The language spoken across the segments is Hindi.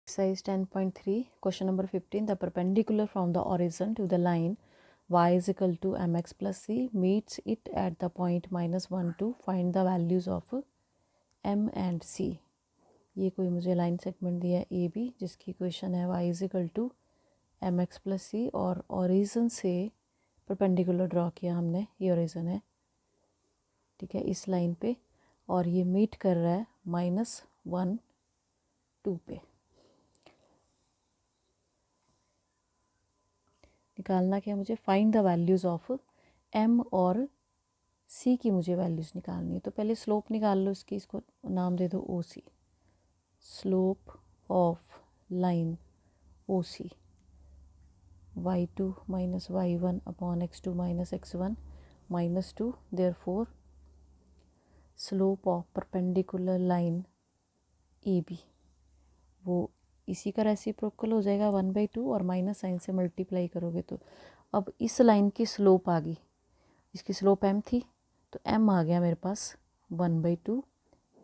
Exercise 10.3, question number 15. The perpendicular from the origin to the line y is equal to mx plus c meets it at the point -1 to find the values of m and c. ये कोई मुझे लाइन सेगमेंट दिया है ए बी, जिसकी इक्वेशन है y is equal to M X plus C, और ओरिजिन से परपेंडिकुलर ड्रॉ किया हमने, ये ओरिजिन है, ठीक है, इस लाइन पे, और ये मीट कर रहा है -1 2 पे। निकालना क्या मुझे, find the values of M और सी की मुझे वैल्यूज़ निकालनी है। तो पहले स्लोप निकाल लो इसकी, इसको नाम दे दो O C, slope of line O C, y2 minus y1 upon x2 minus x1 -2, therefore slope of perpendicular line A B, वो इसी का रेसिप्रोकल हो जाएगा 1/2, और माइनस साइन से मल्टीप्लाई करोगे तो अब इस लाइन की स्लोप आ गई, इसकी स्लोप m थी तो m आ गया मेरे पास 1/2,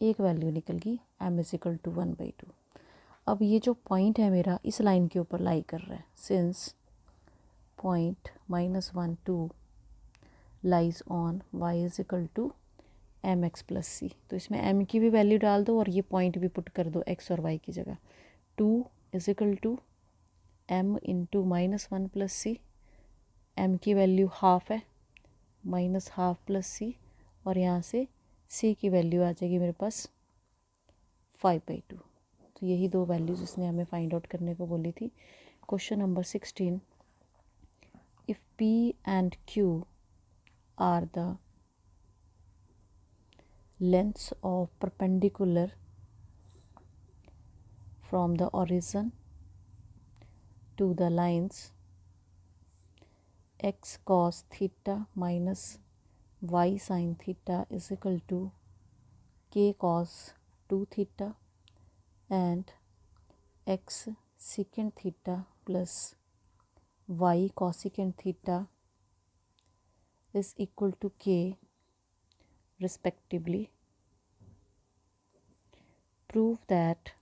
एक वैल्यू निकल गई m इज इक्वल टू 1/2। अब ये जो पॉइंट है मेरा इस लाइन के ऊपर लाई कर रहा है, since point -1 2 lies on y is equal to M X plus C, तो इसमें m की भी वैल्यू डाल दो और ये पॉइंट भी पुट कर दो x और y की जगह। 2 is equal to m into -1 plus C, m की वैल्यू हाफ है, -1/2 प्लस सी, और यहाँ से c की वैल्यू आ जाएगी मेरे पास 5/2। तो यही दो वैल्यूज़ इसने हमें फाइंड आउट करने को बोली थी। Question number 16, if p and q are the lengths of perpendicular from the origin to the lines x cos theta minus y sin theta is equal to k cos 2 theta and x secant theta plus y cosecant theta is equal to k respectively. Prove that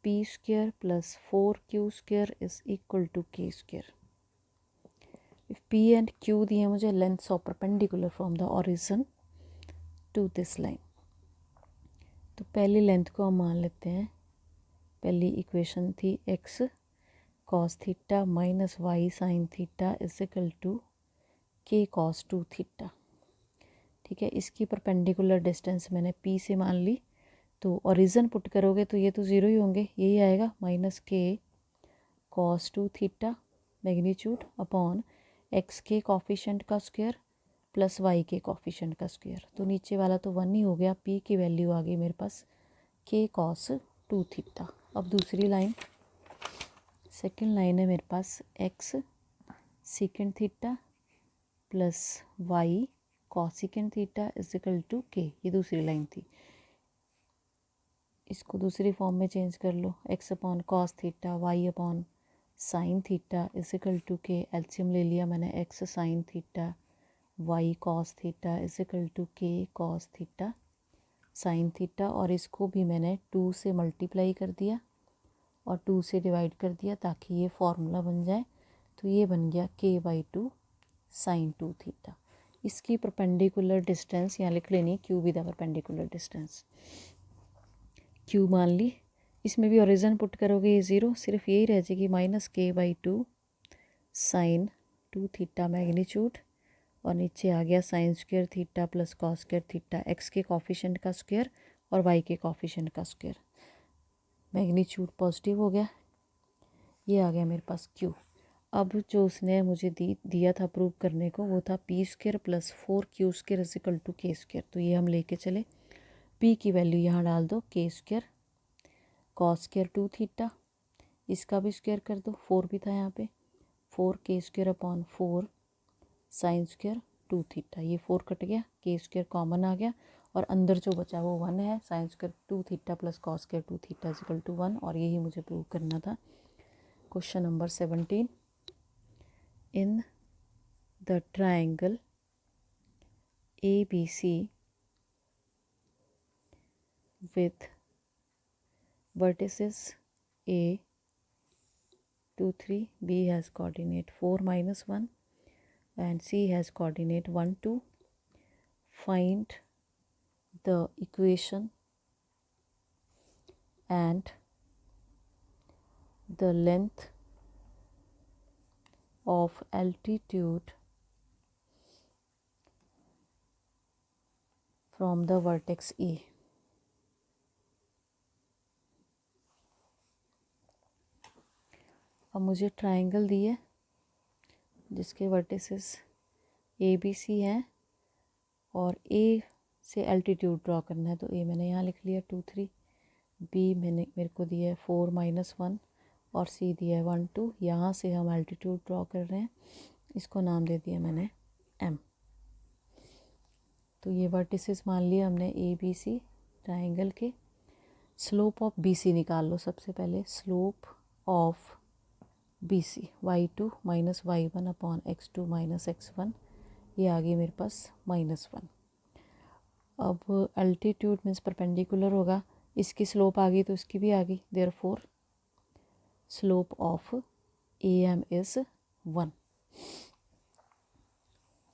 p square plus 4q square is equal to k square. If p and q दिए मुझे lengths of perpendicular from the origin to this line, तो पहली लेंथ को हम मान लेते हैं, पहली इक्वेशन थी x cos theta minus Y sine theta is equal to k cos 2 theta, ठीक है। इसकी परपेंडिकुलर डिस्टेंस मैंने p से मान ली, तो ओरिजिन पुट करोगे तो ये तो ज़ीरो ही होंगे, यही आएगा -k cos 2 theta magnitude upon x के कॉफिशेंट का स्क्वायर प्लस y के कॉफिशेंट का स्क्वायर, तो नीचे वाला तो 1 ही हो गया, p की वैल्यू आ गई मेरे पास k cos 2 थीटा। अब दूसरी लाइन, सेकंड लाइन है मेरे पास x second theta plus y cosecant theta is equal to k, ये दूसरी लाइन थी। इसको दूसरी फॉर्म में चेंज कर लो, x upon cos theta y upon sine theta is equal to K, LCM ले लिया मैंने, x sine theta y cos theta is equal to K cos theta sine theta, और इसको भी मैंने 2 से मल्टीप्लाई कर दिया और 2 से डिवाइड कर दिया ताकि ये फॉर्मूला बन जाए, तो ये बन गया k/2 साइन 2 थीटा। इसकी परपेंडिकुलर डिस्टेंस यहाँ लिख लेनी, q with the perpendicular distance, q मान ली, इसमें भी ओरिजिन पुट करोगे ये ज़ीरो, सिर्फ यही रह जाएगी -k/2 साइन 2 थीटा मैग्नीट्यूड, और नीचे आ गया sine square theta plus cos square theta, x के कॉफिशेंट का स्क्वायर और y के कॉफिशेंट का स्क्वायर, मैग्नीट्यूड पॉजिटिव हो गया, ये आ गया मेरे पास q। अब जो उसने मुझे दिया था प्रूव करने को, वो था p square plus 4q square is equal to k square, तो ये हम लेके चले, p की वैल्यू यहाँ डाल दो, k square cos square 2 theta, इसका भी स्क्वायर कर दो, 4 भी था यहाँ पे, 4k square upon 4 sign square 2 theta, ये 4 कट गया, k स्क्वायर कॉमन आ गया, और अंदर जो बचा वो 1 है, sine square 2 theta plus cos square 2 theta is equal to 1, और यही मुझे प्रूव करना था। Question number 17, in the triangle ABC with vertices A 2 3, B has coordinate 4 minus 1 and C has coordinate 1 2. Find the equation and the length of altitude from the vertex A. अब मुझे ट्रायंगल दिए जिसके वर्टिसेस ए बी सी हैं और ए से एल्टीट्यूड ड्रॉ करना है, तो ए मैंने यहाँ लिख लिया 2 3, बी मेरे को दिया है 4 माइनस 1 और सी दिया है 1 2। यहाँ से हम एल्टीट्यूड ड्रॉ कर रहे हैं, इसको नाम दे दिया मैंने एम। तो ये वर्टिसेस मान लिया हमने ए बी सी ट्राइंगल के। स्लोप ऑफ बी सी निकाल लो सबसे पहले। Slope of B C y2 minus y1 upon x2 minus x1, ये आ गई मेरे पास -1। अब अल्टीट्यूड मीन्स परपेंडिकुलर होगा, इसकी स्लोप आ गई तो इसकी भी आ गई, therefore slope of A M is 1।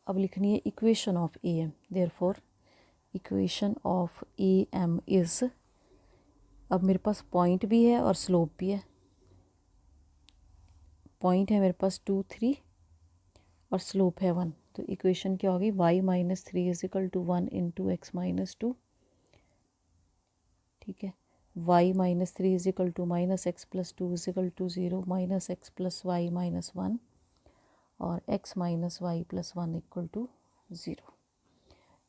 अब लिखनी है equation of A M, therefore equation of A M is, अब मेरे पास पॉइंट भी है और स्लोप भी है। पॉइंट है मेरे पास 2 3 और स्लोप है 1, तो इक्वेशन क्या होगी y minus 3 is equal to 1 into x minus 2। ठीक है, y minus 3 is equal to minus x plus 2 is equal to 0, minus x plus y minus 1 और x minus y plus 1 equal to 0।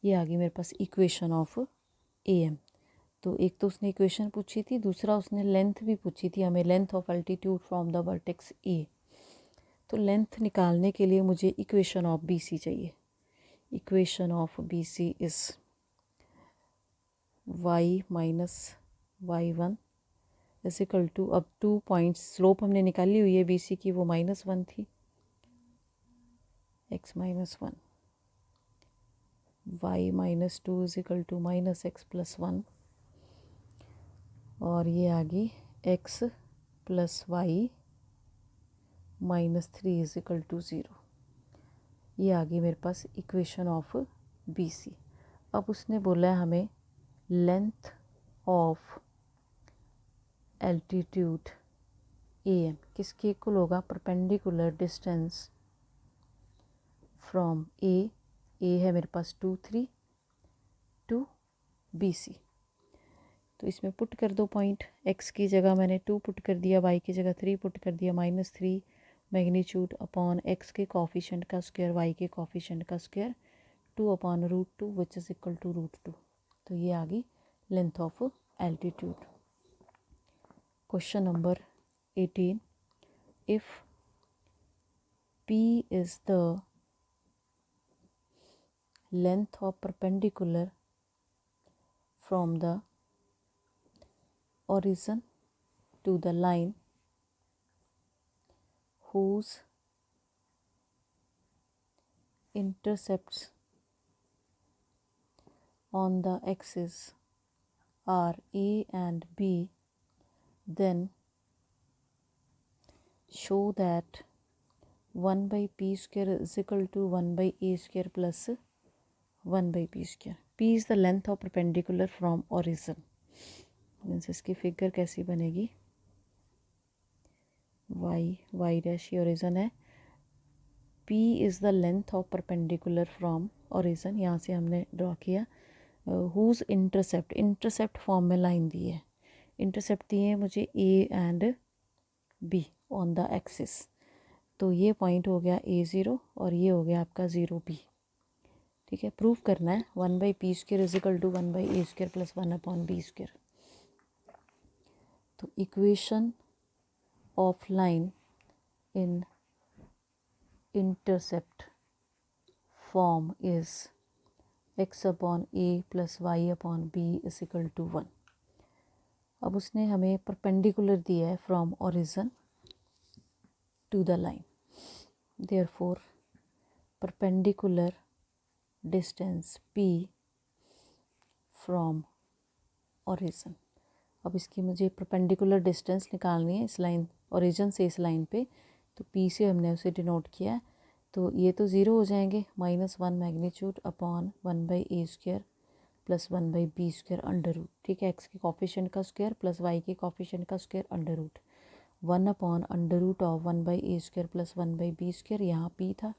ये आ गई मेरे पास इक्वेशन ऑफ ए एम। तो एक तो उसने इक्वेशन पूछी थी, दूसरा उसने लेंथ भी पूछी थी हमें, length of altitude from the vertex ए। तो लेंथ निकालने के लिए मुझे इक्वेशन ऑफ बी सी चाहिए। Equation of B C is y minus y1 is equal to, अब 2 पॉइंट्स स्लोप हमने निकाली हुई है बी सी की, वो -1 थी, x minus 1, y minus 2 is equal to minus x plus 1 और ये आ गई x plus y minus 3 is equal to 0। ये आ गई मेरे पास इक्वेशन ऑफ बी सी। अब उसने बोला है हमें length of altitude A M किसके इक्वल होगा, परपेंडिकुलर डिस्टेंस फ्रॉम ए है मेरे पास 2 3 टू बी सी। तो इसमें पुट कर दो पॉइंट, x की जगह मैंने 2 पुट कर दिया, y की जगह 3 पुट कर दिया, -3 मैग्नीट्यूड अपॉन x के कोफिशिएंट का स्क्वायर y के कोफिशिएंट का square 2 upon √2 which is equal to √2। तो ये आ गई length of altitude. Question number 18, if P is the length of perpendicular from the origin to the line whose intercepts on the axis are A and B, then show that 1 by p square is equal to 1 by a square plus 1 by p square. P is the length of perpendicular from origin. Means इसकी फिगर कैसी बनेगी, y डैश ये ओरिजिन है, p is the length of perpendicular from origin, यहाँ से हमने ड्रॉ किया। हुज इंटरसेप्ट फॉर्म में लाइन दी है, इंटरसेप्ट दिए हैं मुझे a and b on the axis. तो ये पॉइंट हो गया A0 और ये हो गया आपका 0B। ठीक है, प्रूव करना है 1 by P square is equal to 1 by A square plus 1 upon B square. तो equation of line in intercept form is x upon A plus Y upon B is equal to 1। अब उसने हमें परपेंडिकुलर दिया है from origin to the line, therefore perpendicular distance p from origin, अब इसकी मुझे परपेंडिकुलर डिस्टेंस निकालनी है इस लाइन, ओरिजिन से इस लाइन पे, तो पी से हमने उसे डिनोट किया है। तो ये तो ज़ीरो हो जाएंगे, -1 magnitude upon 1/a² plus 1/b² under root, ठीक है। एक्स के कॉफिशेंट का स्क्वायर प्लस वाई के कॉफिशेंट का square under root, 1 upon under root of 1/a² plus 1/b², यहाँ पी था,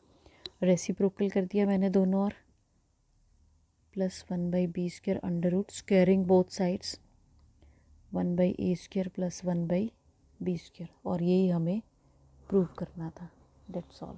रेसिप्रोकल कर दिया मैंने दोनों, और plus 1/b² under root, squaring both sides, 1/a² plus 1/b², और यही हमें प्रूव करना था। That's all.